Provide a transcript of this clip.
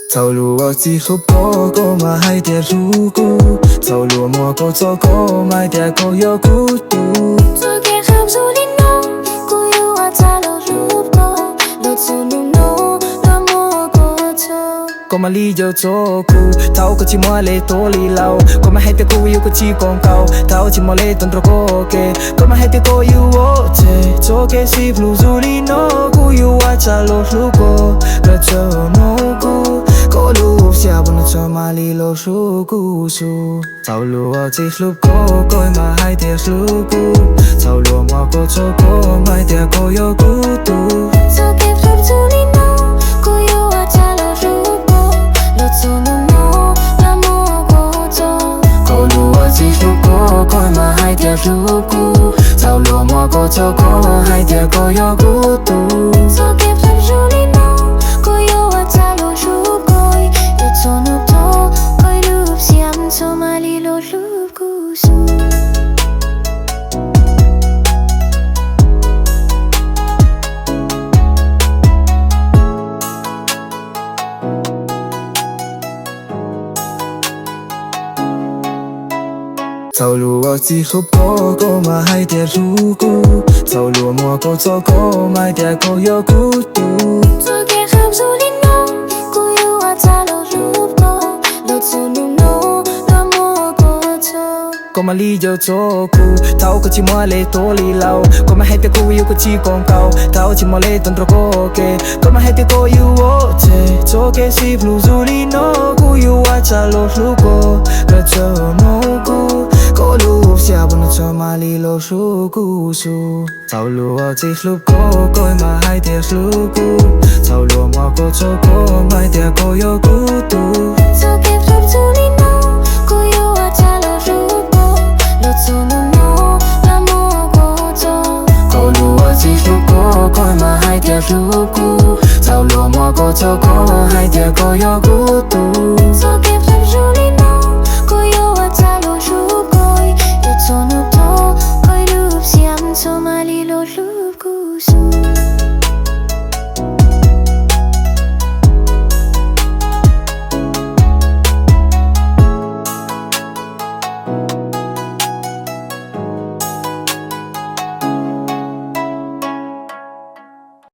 走路我只好过过嘛海的路过，走路莫过走过买的过有孤独。Tôi kẻ khắp dù đi nó, cô yêu à ta lo rụp cô, lo dù nụ nó, lo mô cô cho. Có mà lý do cho cô, tao có chỉ mua lệ tô lì lâu. Có mà hay tiếc cô yêu có chỉ con cầu, tao chỉ mua lệ tuần rồi cô kê. Có mà hay tiếc cô yêu ô chê, cho cái ship lu dù đi nó, cô yêu à ta lo rụp cô, lo cho nó cô. Cô lúc xa bọn nó cho mà lý lo rụp cô su. Tao lúc chỉ lúc cô, coi mà hay tiếc lúc cô. Tao lúc mà cô cho cô, mai tiếc cô yêu cô tu. Tôi kẻ khắp dù đi nó, cô yêu à ta lo rụp cô, lo dù nụ nó, lo mô cô cho. Cô lúc chỉ lúc cô, coi mà hay tiếc lúc cô. Tao lúc mà cô cho cô, hay tiếc cô yêu cô tu. Tôi kẻ khắp dù đi nó, cô yêu à ta lo rụp cô, lo dù nụ nó, coi lúc xiêm cho mà lý lo rụp cô su. Tao lúc chỉ lúc cô, cô mà hay tiếc lúc cô. Tao lúc mà cô cho cô, mai tiếc cô yêu cô tu. Tôi kẻ khắp dù đi nó, cô yêu à ta lo rụp cô, lo dù nụ nó, lo mô cô cho. Có mà lý do cho cô, tao có chỉ mua lệ tô lì lâu. Có mà hay tiếc cô yêu có chỉ con cầu, tao chỉ mua lệ tuần rồi cô kê. Có mà hay tiếc cô yêu ô chê, cho cái ship lu dù đi nó, cô yêu à ta lo rụp cô, lo cho nó cô. Cô lúc xa bọn nó cho mà lý lo rụp cô su. Tao lúc chỉ lúc cô, coi mà hay tiếc lúc cô. Tao lúc mà cô cho cô, mai tiếc cô yêu cô tu. Tôi kẻ khắp dù đi nó, cô yêu à ta lo rụp cô, lo dù nụ nó, lo mô cô cho. Cô lúc chỉ lúc cô, coi mà hay tiếc lúc cô. Tao lúc mà cô cho cô, hay tiếc cô yêu cô tu.